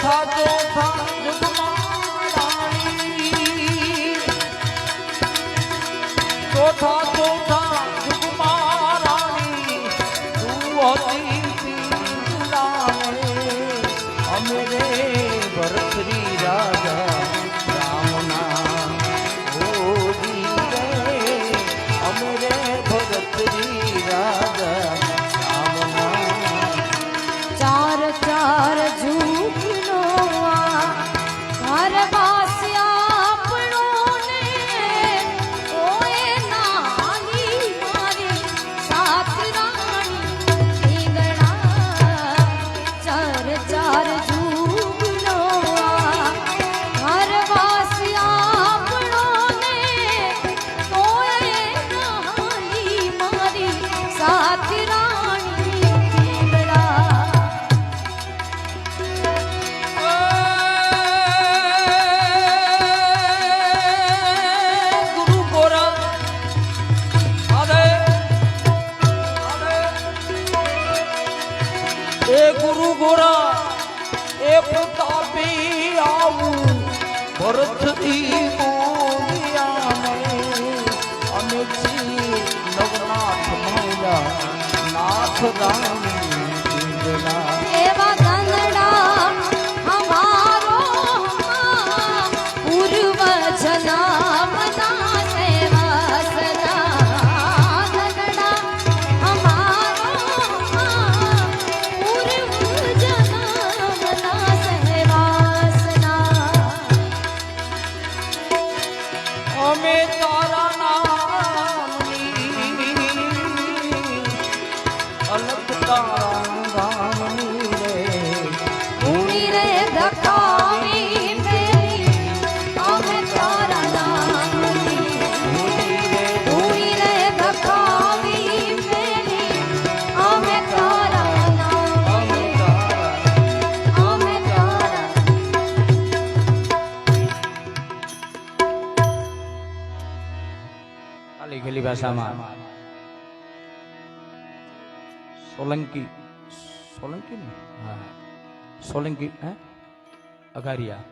ચોથા ચોથા જુગમાં રાણી, ચોથા ચોથા જુગમાં રાણી, તું હતી અમે રે ભરતરી રાજા રામના ઓજી રે, અમે રે ભરતરી રાજા રામના. ચાર ચાર ઝૂકનો ઘર વાસ્યા આપણો ને ઓએ નાની મારી સાત રાણી ઈંગણા. ચાર ચાર ઝૂકનો ઘર વાસ્યા આપણો ને ઓએ નાની મારી સાત રાણી ઈંગણા. ગુરુ ગોરા આદે એ ગુરુ ગોરા એ પ્રતાપી આવું ભરતથી બોલિયા અમે છીએ નવનાથ મહિલા નાથ રાણી પિંગલા. એવા ગંગડા હમારો પૂર્વ જન્મના સેવા સદા. ગંગડા હમારો પૂર્વ જન્મના સેવા સદા. અમે તારા નામની અલગ તારા ગામની રે પૂરી રે ધકાવી મેરી અમે તારા નામની. પૂરી રે ધકાવી મેરી અમે તારા નામની. અમે તારા ખાલી ખેલી ભાષામાં સોલંકી સોલંકી ને હા સોલંકી હે અઘારિયા